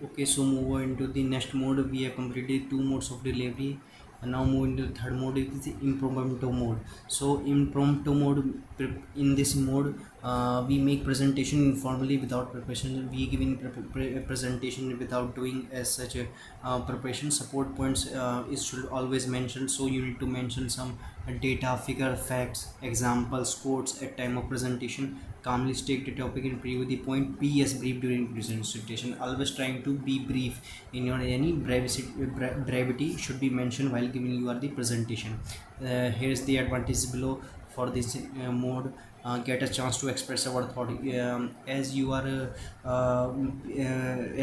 Okay, so move on into the next mode. We have completed two modes of delivery, and now move into the third mode. It is the impromptu mode. So impromptu mode, in this mode, we make presentation informally without preparation. We giving presentation without doing as such a preparation. Support points is should always mentioned. So you need to mention some data, figure, facts, examples, quotes at time of presentation. Calmly state the topic and preview the point. Be as brief during presentation. Always trying to be brief in your any brevity should be mentioned while giving you are the presentation. Here's the advantage below for this mode. Get a chance to express our thought, as you are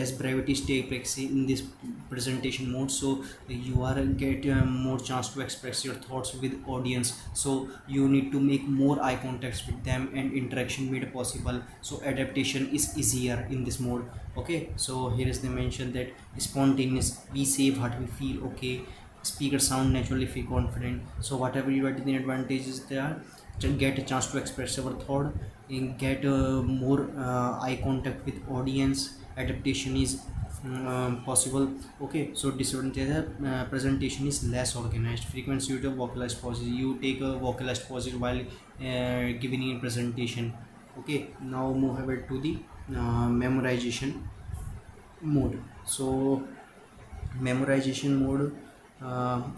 as brevity stay in this presentation mode, so you are get more chance to express your thoughts with audience, so you need to make more eye contacts with them and interaction made possible, so adaptation is easier in this mode. Okay, so here is the mention that spontaneous, we say what we feel. Okay, speaker sound naturally, feel confident. So whatever you are, the advantages there, to get a chance to express our thought and get more eye contact with audience. Adaptation is possible. Okay, so disadvantage, presentation is less organized, frequency use of vocalized pauses, you take a vocalized pauses while giving a presentation. Okay, now move over to the memorization mode. So memorization mode,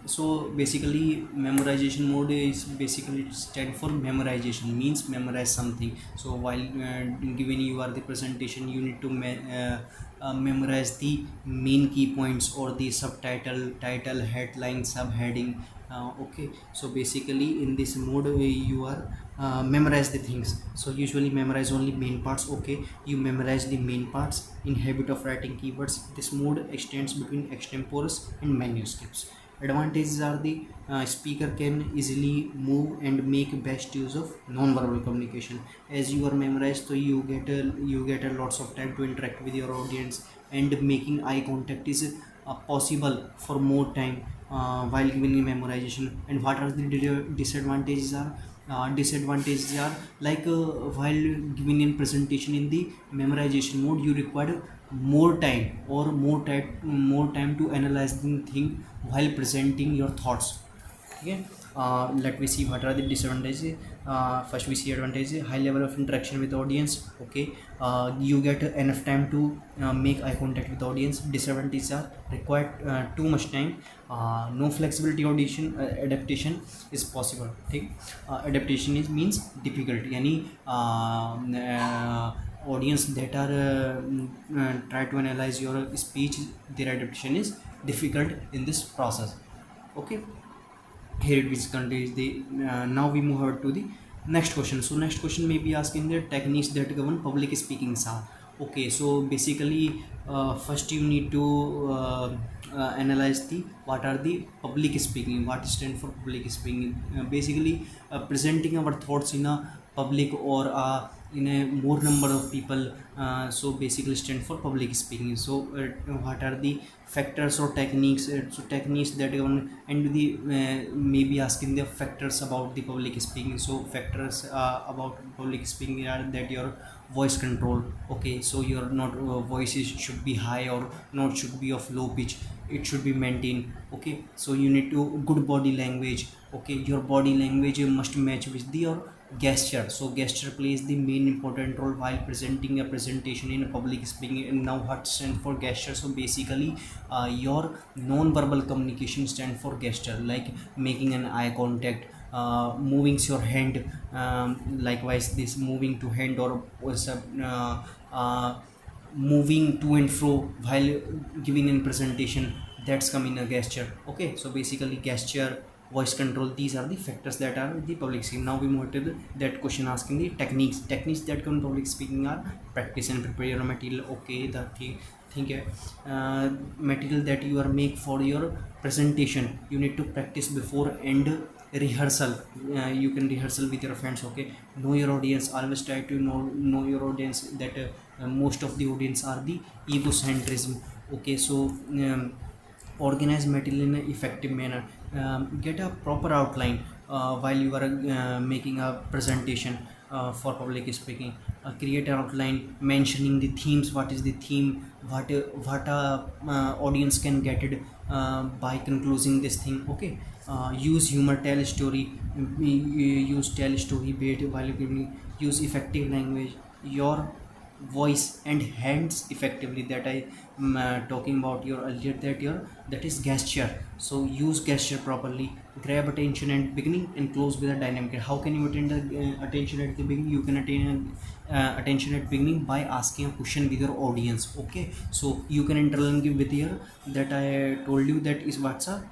so basically memorization mode is basically stand for memorization, means memorize something. So while given you are the presentation, you need to memorize the main key points or the subtitle, title, headline, subheading. Okay, so basically in this mode you are memorize the things. So usually memorize only main parts. Okay, you memorize the main parts. In habit of writing keywords, this mode extends between extemporaries and manuscripts. Advantages are the speaker can easily move and make best use of non-verbal communication. As you are memorized, so you get a lots of time to interact with your audience, and making eye contact is possible for more time while giving memorization. And what are the disadvantages are? Disadvantages are like while giving in presentation in the memorization mode, you require more time or more time to analyze the thing while presenting your thoughts. Okay, let me see what are the disadvantages. First we see advantages: high level of interaction with audience. Okay, you get enough time to make eye contact with audience. Disadvantages are required too much time, no flexibility, audition adaptation is possible. Okay, adaptation is means difficult, any audience that are try to analyze your speech, their adaptation is difficult in this process. Okay, here it is contains the now we move over to the next question. So next question may be asking the techniques that govern public speaking are. Okay, so basically first you need to analyze the what are the public speaking, what stand for public speaking. Basically presenting our thoughts in a public or in a more number of people, so basically stand for public speaking. So what are the factors or techniques, so techniques that govern, and the maybe asking the factors about the public speaking. So factors about public speaking are that your voice control. Okay, so your not voices should be high or not should be of low pitch, it should be maintained. Okay, so you need to good body language. Okay, your body language must match with the your gesture. So gesture plays the main important role while presenting a presentation in a public speaking. And now what stand for gesture? So basically your non-verbal communication stand for gesture, like making an eye contact, moving your hand, likewise this moving to hand or was moving to and fro while giving in presentation, that's coming a gesture. Okay, so basically gesture, voice control, these are the factors that are the public speaking. Now we move to that question asking the techniques that come public speaking are: practice and prepare your material. Okay, the think material that you are make for your presentation, you need to practice before, and rehearsal, you can rehearsal with your friends. Okay, know your audience, always try to know your audience, that most of the audience are the egocentrism. Okay, so organize material in an effective manner, get a proper outline while you are making a presentation. for public speaking. Create an outline mentioning the themes, what is the theme, what audience can get it by concluding this thing. Okay. Use humor, tell story, use tell story bait while giving, use effective language, your voice and hands effectively, that I talking about your earlier, that your that is gesture. So use gesture properly, grab attention at beginning and close with a dynamic. How can you attain the attention at the beginning? You can attain attention at beginning by asking a question with your audience. Okay, so you can interlink with your, that I told you, that is what's a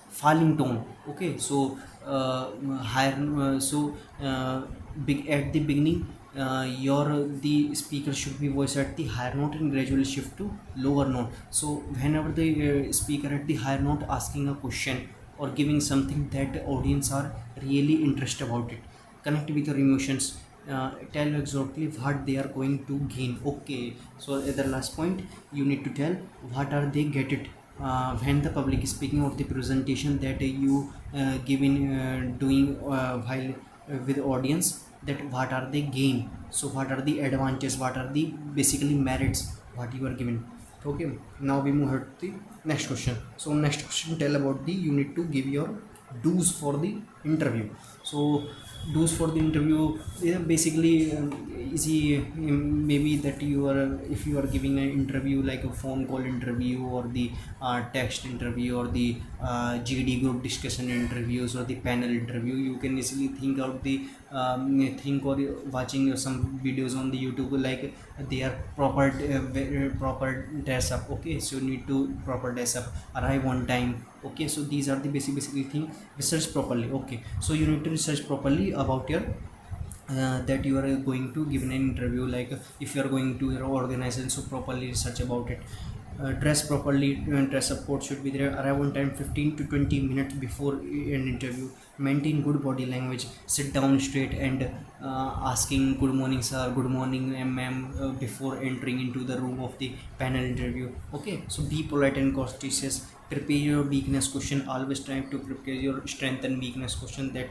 falling tone. Okay, so higher big at the beginning, your the speaker should be voiced at the higher note and gradually shift to lower note. So whenever the speaker at the higher note asking a question or giving something that the audience are really interested about it, connect with your emotions, tell exactly what they are going to gain. Okay, so at the last point you need to tell what are they get it when the public is speaking of the presentation that you giving doing while with audience, that what are they gain. So what are the advantages, what are the basically merits what you are given. Okay, now we move ahead to the next question. So next question tell about the, you need to give your do's for the interview. So do's for the interview, yeah, basically easy, maybe that you are, if you are giving an interview like a phone call interview or the text interview or the GD group discussion interviews or the panel interview, you can easily think out the think or watching some videos on the YouTube, like they are proper dress up. Okay, so you need to proper dress up, arrive on time. Okay, so these are the basically thing. Research properly. Okay, so you need to research properly about your that you are going to give an interview, like if you are going to your organization, so properly research about it. Dress properly, dress up code should be there, arrive on time 15 to 20 minutes before an interview, maintain good body language, sit down straight and asking good morning sir, good morning ma'am before entering into the room of the panel interview. Okay, so be polite and courteous, prepare your weakness question, always try to prepare your strength and weakness question, that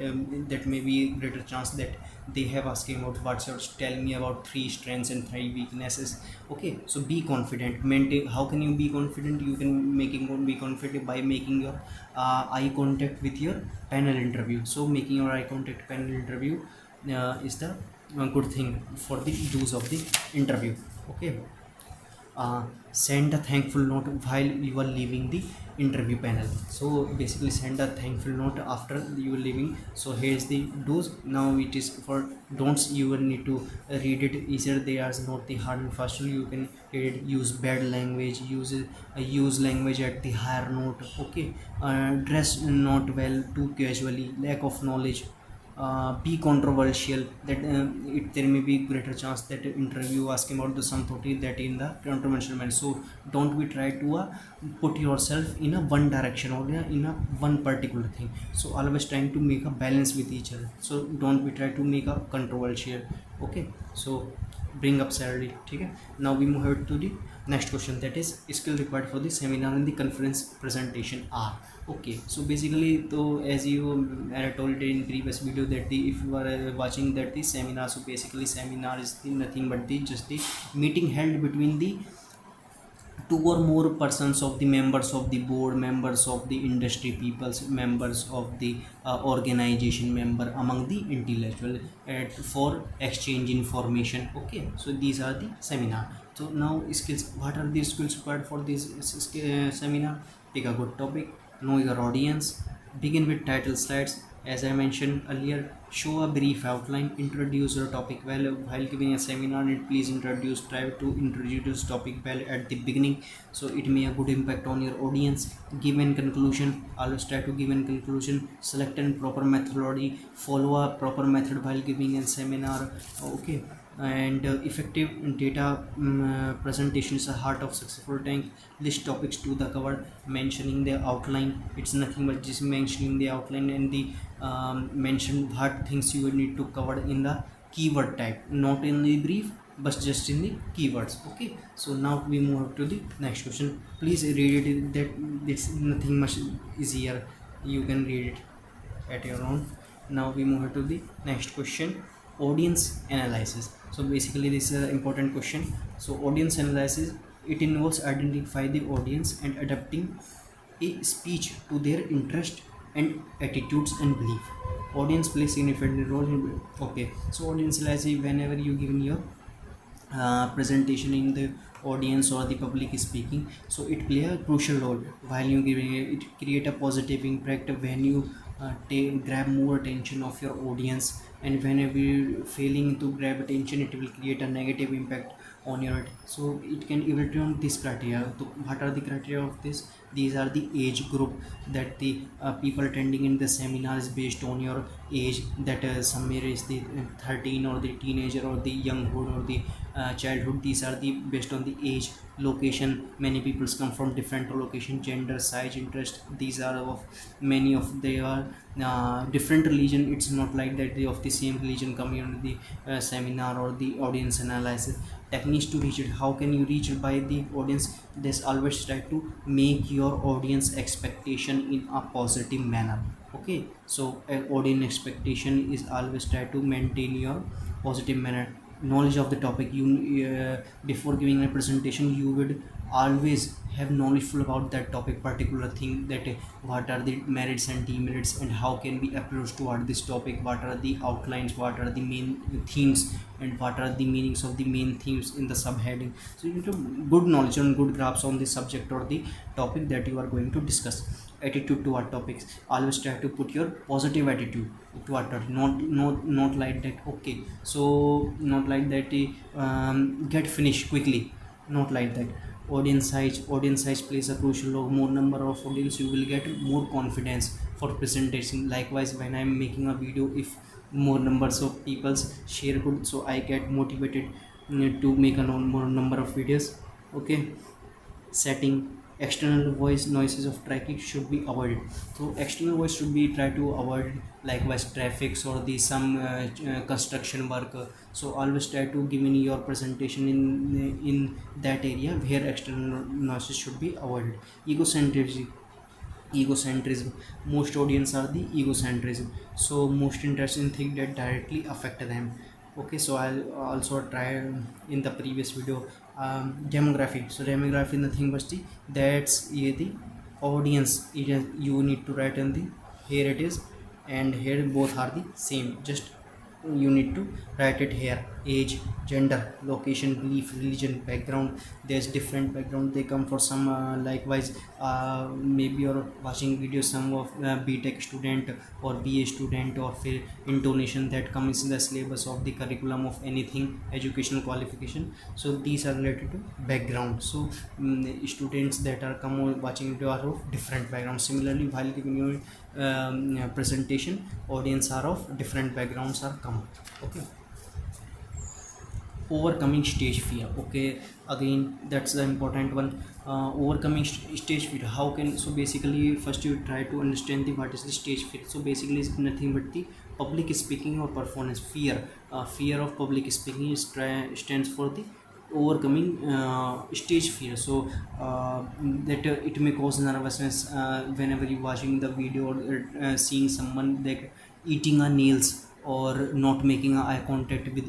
that may be greater chance that they have asking about what's your, tell me about 3 strengths and 3 weaknesses. Okay, so be confident, maintain. How can you be confident? You can making be confident by making your eye contact with your panel interview. So making your eye contact panel interview is the good thing for the use of the interview. Okay, send a thankful note while you are leaving the interview panel. So basically send a thankful note after you are leaving. So here's the do's, now it is for don'ts. You will need to read it easier, they are not the hard and fast rule. You can read it, use bad language, use language at the higher note. Okay, dress not well, too casually, lack of knowledge, be controversial, that there may be greater chance that interview asking about the something that in the controversial manner. So don't be try to put yourself in a one direction or in a one particular thing. So always trying to make a balance with each other. So don't be try to make a controversial. Okay, so bring up salary. Okay, now we move ahead to the next question, that is skill required for the seminar and the conference presentation are. Okay, so basically, though, as you I told in previous video that the, if you are watching that the seminar, so basically seminar is the nothing but the just the meeting held between the 2 or more persons of the members of the board, members of the industry peoples, members of the organization member among the intellectual for exchange information. Okay, so these are the seminar. So now skills, what are the skills required for this seminar? Pick a good topic, know your audience, begin with title slides. As I mentioned earlier, show a brief outline, introduce your topic well. While giving a seminar, please try to introduce topic well at the beginning, so it may a good impact on your audience. Give an conclusion, always try to give an conclusion. Select a proper methodology, follow a proper method while giving a seminar. Okay, and effective data presentation is the heart of successful tank. List topics to the cover, mentioning the outline. It's nothing but just mentioning the outline and the mention what things you will need to cover in the keyword type, not in the brief but just in the keywords. Okay, so now we move to the next question. Please read it, that it's nothing much easier, you can read it at your own. Now we move to the next question, audience analysis. So basically this is an important question. So audience analysis, it involves identify the audience and adapting a speech to their interest and attitudes and belief. Audience plays significant role in, okay, so audience analysis, whenever you given your presentation in the audience or the public speaking, so it play a crucial role while you giving it. It create a positive impact when you grab more attention of your audience, and whenever you failing to grab attention, it will create a negative impact on your. So it can evaluate on this criteria. So what are the criteria of this? These are the age group that the people attending in the seminar is based on your age, that somewhere is the 13 or the teenager or the younghood or the childhood. These are the based on the age, location. Many peoples come from different location, gender, size, interest. These are of many of they are different religion. It's not like that they of the same religion coming into the seminar or the audience analysis. Techniques to reach it, how can you reach it by the audience? This always try to make your audience expectation in a positive manner. Okay, so audience expectation is always try to maintain your positive manner. Knowledge of the topic, you before giving a presentation, you would always have knowledge full about that topic, particular thing, that what are the merits and demerits and how can we approach toward this topic, what are the outlines, what are the main themes, and what are the meanings of the main themes in the subheading. So you need to good knowledge and good grasp on the subject or the topic that you are going to discuss. Attitude toward topics, always try to put your positive attitude toward topic. Not like that, okay, so not like that get finished quickly, not like that. Audience size plays a crucial role. More number of audience, you will get more confidence for presentation. Likewise, when I'm making a video, if more numbers of people share good, so I get motivated to make a more number of videos. Okay, setting, external voice noises of traffic should be avoided. So external voice should be try to avoid, likewise traffics or the some construction work. So always try to give in your presentation in that area where external noises should be avoided. Egocentrism, most audience are the egocentrism, so most interesting thing that directly affect them. Okay, so I'll also try in the previous video. Demography, so demography nothing but the that's the audience. You need to write in the here it is, and here both are the same, just you need to write it here. Age, gender, location, belief, religion, background. There's different background, they come for some likewise maybe you're watching video, some of BTech student or BA student, or fill intonation that comes in the syllabus of the curriculum of anything educational qualification. So these are related to background. So students that are come watching video are of different background. Similarly, while giving you presentation, audience are of different backgrounds are come. Okay, overcoming stage fear. Okay, again that's the important one. Overcoming stage fear, how can, so basically first you try to understand the what is the stage fear. So basically it's nothing but the public speaking or performance fear. Fear of public speaking is stands for the overcoming stage fear. So that it may cause nervousness whenever you watching the video or seeing someone like eating a nails or not making a eye contact with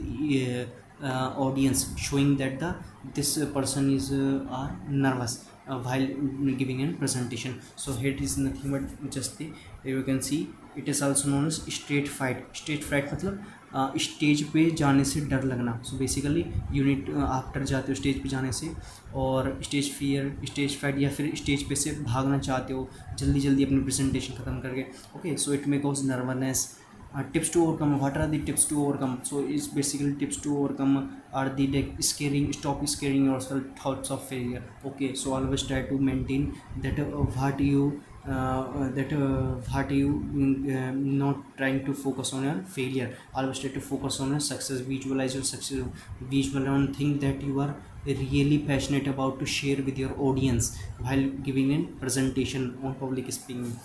audience, showing that the this person is are nervous while giving a presentation. So here it is nothing but just the, you can see it is also known as stage fright मतलब stage पे जाने से डर लगना. So basically unit after जाते हो stage पे जाने से, और स्टेज फियर, स्टेज फ्राइट, या फिर स्टेज पे से भागना चाहते हो जल्दी जल्दी अपनी प्रेजेंटेशन ख़त्म करके. Okay, so it may cause nervousness. Tips to overcome, what are the tips to overcome? So it's basically tips to overcome are the like stop scaring yourself thoughts of failure. Okay, so always try to maintain that what you not trying to focus on your failure, always try to focus on your success. Visualize your success, visual on thing that you are really passionate about to share with your audience while giving a presentation on public speaking.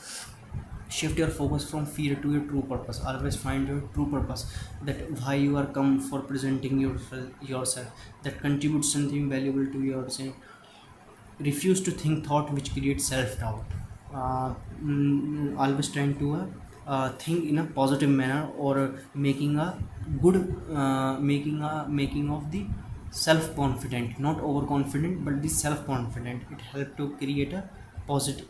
Shift your focus from fear to your true purpose. Always find your true purpose, that why you are come for presenting yourself, that contributes something valuable to yourself. Refuse to think thought which create self-doubt. Always trying to think in a positive manner, or making a good making of the self confident, not overconfident but the self confident. It help to create a positive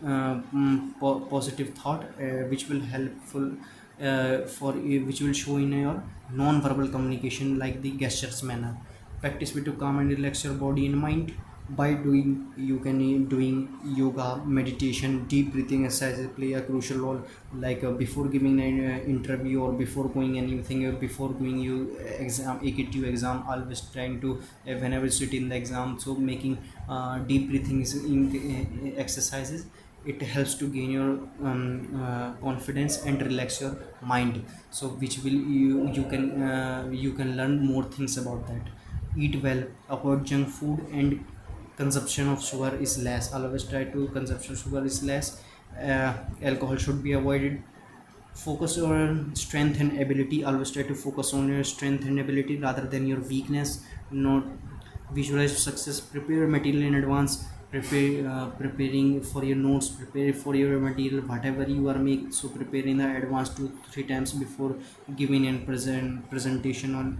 thought, which will helpful which will show in your non-verbal communication, like the gestures manner. Practice with to calm and relax your body and mind. By doing, you can doing yoga, meditation, deep breathing exercises play a crucial role. Like before giving an interview, or before going anything, before going you exam, AKTU exam, always trying to whenever you sit in the exam, so making deep breathing is in exercises. It helps to gain your confidence and relax your mind, so which will you can learn more things about that. Eat well, avoid junk food, and consumption of sugar is less. Always try to consumption sugar is less. Alcohol should be avoided. Focus on strength and ability. Always try to focus on your strength and ability rather than your weakness. Not visualize success. Prepare material in advance. Preparing for your notes, prepare for your material, whatever you are make, so prepare in the advance 2-3 times before giving and presentation on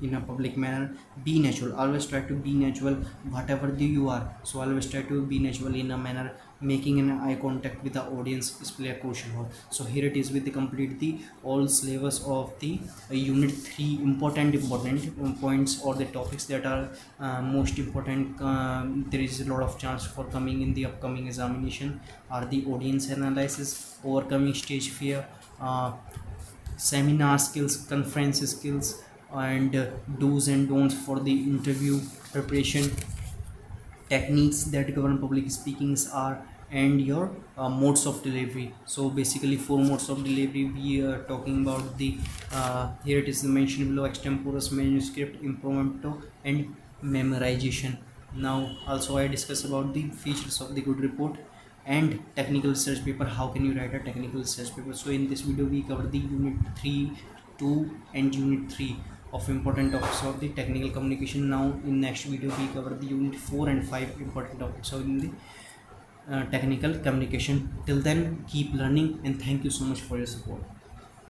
in a public manner. Be natural. Always try to be natural whatever you are. So always try to be natural in a manner. Making an eye contact with the audience is play a crucial role. So here it is with the complete the all syllabus of the unit 3 important points, or the topics that are most important. There is a lot of chance for coming in the upcoming examination, are the audience analysis, overcoming stage fear, seminar skills, conference skills, and do's and don'ts for the interview preparation, techniques that govern public speakings are, and your modes of delivery. So basically 4 modes of delivery we are talking about. The here it is mentioned below: extemporaneous, manuscript, impromptu, and memorization. Now also I discuss about the features of the good report and technical research paper. How can you write a technical research paper? So in this video we cover the unit 3, 2 and unit 3 of important topics of the technical communication. Now in next video we cover the unit 4 and 5 important topics of the technical communication. Till then, keep learning, and thank you so much for your support.